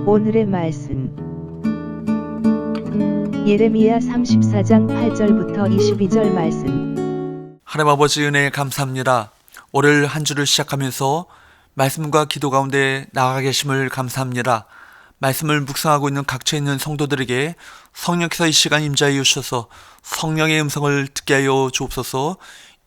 오늘의 말씀 예레미야 34장 8절부터 22절 말씀. 하나님 아버지 은혜에 감사합니다. 올해 한 주를 시작하면서 말씀과 기도 가운데 나아가 계심을 감사합니다. 말씀을 묵상하고 있는 각처에 있는 성도들에게 성령께서 이 시간 임재하여 주셔서 성령의 음성을 듣게 하여 주옵소서.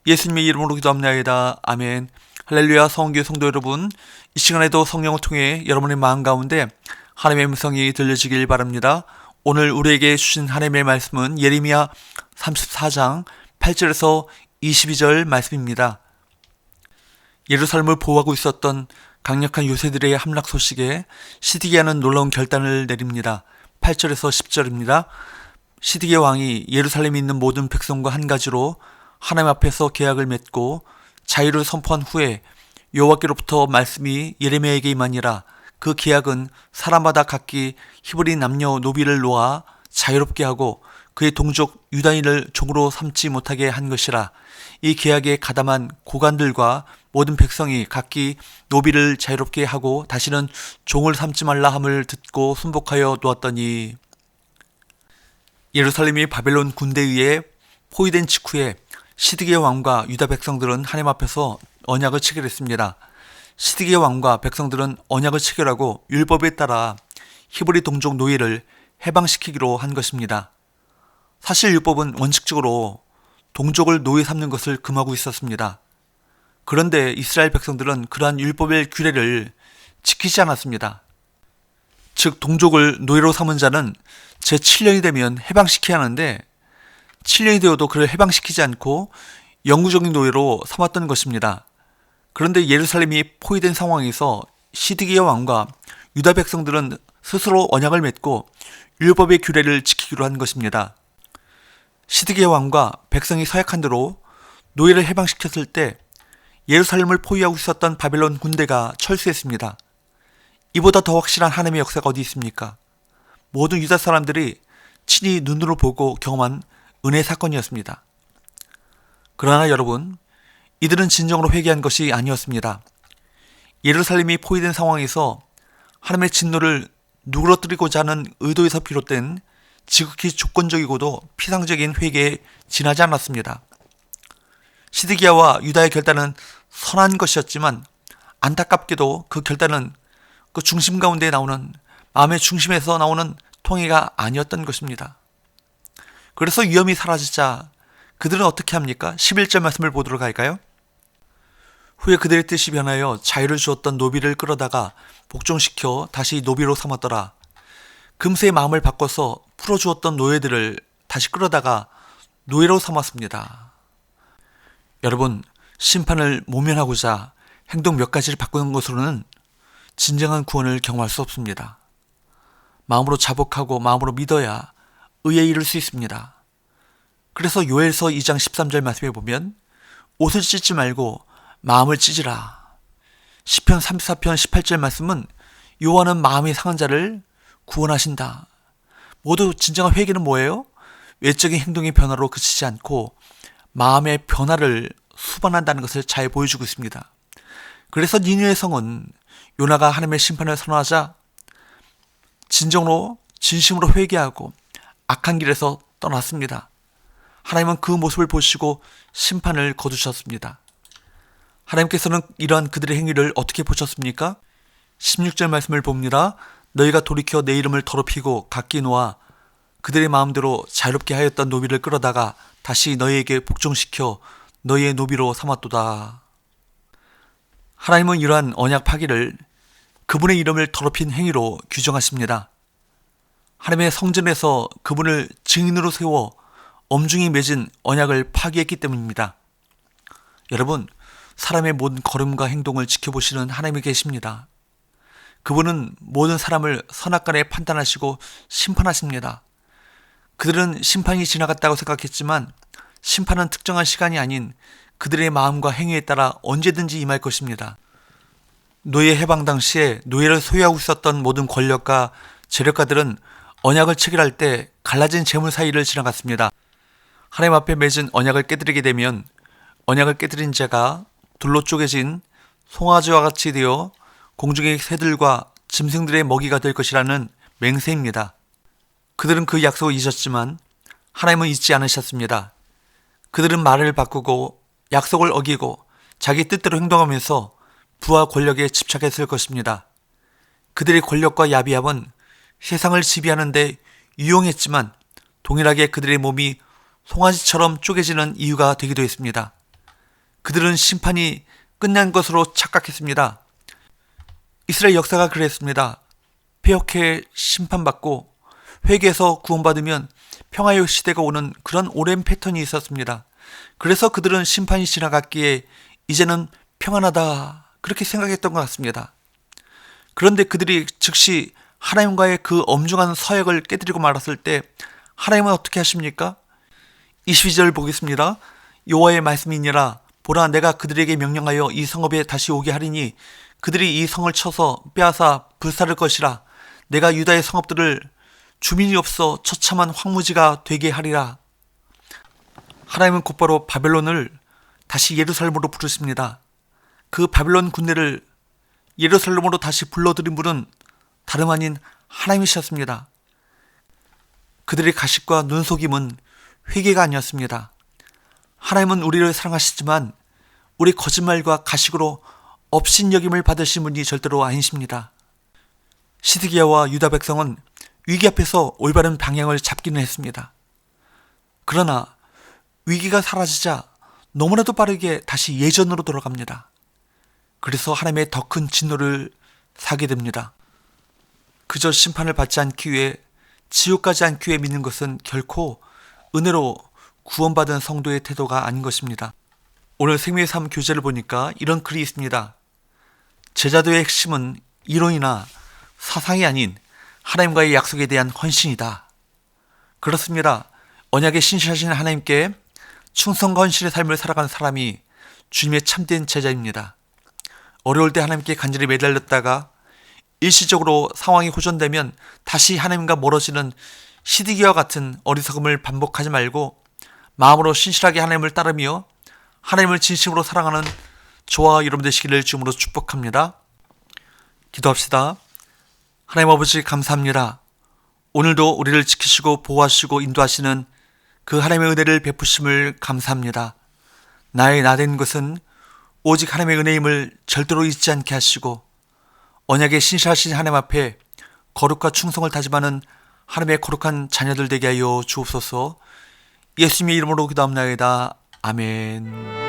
예수님의 이름으로 기도합니다. 아멘. 할렐루야. 성교회 성도 여러분, 이 시간에도 성령을 통해 여러분의 마음 가운데 하나님의 음성이 들려지길 바랍니다. 오늘 우리에게 주신 하나님의 말씀은 예레미야 34장 8절에서 22절 말씀입니다. 예루살렘을 보호하고 있었던 강력한 요새들의 함락 소식에 시드기야는 놀라운 결단을 내립니다. 8절에서 10절입니다. 시드기야 왕이 예루살렘에 있는 모든 백성과 한 가지로 하나님 앞에서 계약을 맺고 자유를 선포한 후에 여호와께로부터 말씀이 예레미야에게 임하니라. 그 계약은 사람마다 각기 히브리 남녀 노비를 놓아 자유롭게 하고 그의 동족 유다인을 종으로 삼지 못하게 한 것이라. 이 계약에 가담한 고관들과 모든 백성이 각기 노비를 자유롭게 하고 다시는 종을 삼지 말라 함을 듣고 순복하여 놓았더니, 예루살렘이 바벨론 군대에 의해 포위된 직후에 시드기야 왕과 유다 백성들은 하나님 앞에서 언약을 체결했습니다. 시드기야 왕과 백성들은 언약을 체결하고 율법에 따라 히브리 동족 노예를 해방시키기로 한 것입니다. 사실 율법은 원칙적으로 동족을 노예 삼는 것을 금하고 있었습니다. 그런데 이스라엘 백성들은 그러한 율법의 규례를 지키지 않았습니다. 즉, 동족을 노예로 삼은 자는 제7년이 되면 해방시켜야 하는데 7년이 되어도 그를 해방시키지 않고 영구적인 노예로 삼았던 것입니다. 그런데 예루살렘이 포위된 상황에서 시드기야 왕과 유다 백성들은 스스로 언약을 맺고 율법의 규례를 지키기로 한 것입니다. 시드기야 왕과 백성이 서약한 대로 노예를 해방시켰을 때 예루살렘을 포위하고 있었던 바벨론 군대가 철수했습니다. 이보다 더 확실한 하나님의 역사가 어디 있습니까? 모든 유다 사람들이 친히 눈으로 보고 경험한 은혜 사건이었습니다. 그러나 여러분, 이들은 진정으로 회개한 것이 아니었습니다. 예루살렘이 포위된 상황에서 하나님의 진노를 누그러뜨리고자 하는 의도에서 비롯된 지극히 조건적이고도 피상적인 회개에 지나지 않았습니다. 시드기야와 유다의 결단은 선한 것이었지만 안타깝게도 그 결단은 그 중심 가운데 나오는, 마음의 중심에서 나오는 통해가 아니었던 것입니다. 그래서 위험이 사라지자 그들은 어떻게 합니까? 11절 말씀을 보도록 할까요? 후에 그들의 뜻이 변하여 자유를 주었던 노비를 끌어다가 복종시켜 다시 노비로 삼았더라. 금세 마음을 바꿔서 풀어주었던 노예들을 다시 끌어다가 노예로 삼았습니다. 여러분, 심판을 모면하고자 행동 몇 가지를 바꾸는 것으로는 진정한 구원을 경험할 수 없습니다. 마음으로 자복하고 마음으로 믿어야 의에 이를 수 있습니다. 그래서 요엘서 2장 13절 말씀에 보면 옷을 찢지 말고 마음을 찢으라. 시편 34편 18절 말씀은 여호와는 마음이 상한 자를 구원하신다. 모두 진정한 회개는 뭐예요? 외적인 행동의 변화로 그치지 않고 마음의 변화를 수반한다는 것을 잘 보여주고 있습니다. 그래서 니느웨 성은 요나가 하나님의 심판을 선언하자 진심으로 회개하고 악한 길에서 떠났습니다. 하나님은 그 모습을 보시고 심판을 거두셨습니다. 하나님께서는 이러한 그들의 행위를 어떻게 보셨습니까? 16절 말씀을 봅니다. 너희가 돌이켜 내 이름을 더럽히고 각기 놓아 그들의 마음대로 자유롭게 하였던 노비를 끌어다가 다시 너희에게 복종시켜 너희의 노비로 삼았도다. 하나님은 이러한 언약 파기를 그분의 이름을 더럽힌 행위로 규정하십니다. 하나님의 성전에서 그분을 증인으로 세워 엄중히 맺은 언약을 파기했기 때문입니다. 여러분, 사람의 모든 걸음과 행동을 지켜보시는 하나님이 계십니다. 그분은 모든 사람을 선악간에 판단하시고 심판하십니다. 그들은 심판이 지나갔다고 생각했지만 심판은 특정한 시간이 아닌 그들의 마음과 행위에 따라 언제든지 임할 것입니다. 노예 해방 당시에 노예를 소유하고 있었던 모든 권력과 재력가들은 언약을 체결할 때 갈라진 재물 사이를 지나갔습니다. 하나님 앞에 맺은 언약을 깨뜨리게 되면 언약을 깨뜨린 자가 둘로 쪼개진 송아지와 같이 되어 공중의 새들과 짐승들의 먹이가 될 것이라는 맹세입니다. 그들은 그 약속을 잊었지만 하나님은 잊지 않으셨습니다. 그들은 말을 바꾸고 약속을 어기고 자기 뜻대로 행동하면서 부와 권력에 집착했을 것입니다. 그들의 권력과 야비함은 세상을 지배하는 데 유용했지만 동일하게 그들의 몸이 송아지처럼 쪼개지는 이유가 되기도 했습니다. 그들은 심판이 끝난 것으로 착각했습니다. 이스라엘 역사가 그랬습니다. 패역해 심판받고 회개해서 구원받으면 평화의 시대가 오는 그런 오랜 패턴이 있었습니다. 그래서 그들은 심판이 지나갔기에 이제는 평안하다 그렇게 생각했던 것 같습니다. 그런데 그들이 즉시 하나님과의 그 엄중한 서약을 깨뜨리고 말았을 때 하나님은 어떻게 하십니까? 22절 보겠습니다. 여호와의 말씀이니라 보라 내가 그들에게 명령하여 이 성읍에 다시 오게 하리니 그들이 이 성을 쳐서 빼앗아 불사를 것이라 내가 유다의 성읍들을 주민이 없어 처참한 황무지가 되게 하리라. 하나님은 곧바로 바벨론을 다시 예루살렘으로 부르십니다. 그 바벨론 군대를 예루살렘으로 다시 불러들인 분은 다름 아닌 하나님이셨습니다. 그들의 가식과 눈속임은 회개가 아니었습니다. 하나님은 우리를 사랑하시지만 우리 거짓말과 가식으로 업신여김을 받으신 분이 절대로 아니십니다. 시드기야와 유다 백성은 위기 앞에서 올바른 방향을 잡기는 했습니다. 그러나 위기가 사라지자 너무나도 빠르게 다시 예전으로 돌아갑니다. 그래서 하나님의 더 큰 진노를 사게 됩니다. 그저 심판을 받지 않기 위해 지옥 가지 않기 위해 믿는 것은 결코 은혜로 구원받은 성도의 태도가 아닌 것입니다. 오늘 생명의 삶 교재를 보니까 이런 글이 있습니다. 제자도의 핵심은 이론이나 사상이 아닌 하나님과의 약속에 대한 헌신이다. 그렇습니다. 언약에 신실하신 하나님께 충성과 헌신의 삶을 살아가는 사람이 주님의 참된 제자입니다. 어려울 때 하나님께 간절히 매달렸다가 일시적으로 상황이 호전되면 다시 하나님과 멀어지는 시드기와 같은 어리석음을 반복하지 말고 마음으로 신실하게 하나님을 따르며 하나님을 진심으로 사랑하는 저와 여러분 되시기를 주님으로 축복합니다. 기도합시다. 하나님 아버지 감사합니다. 오늘도 우리를 지키시고 보호하시고 인도하시는 그 하나님의 은혜를 베푸심을 감사합니다. 나의 나된 것은 오직 하나님의 은혜임을 절대로 잊지 않게 하시고 언약에 신실하신 하나님 앞에 거룩과 충성을 다짐하는 하나님의 거룩한 자녀들 되게 하여 주옵소서. 예수님의 이름으로 기도합나이다. 아멘.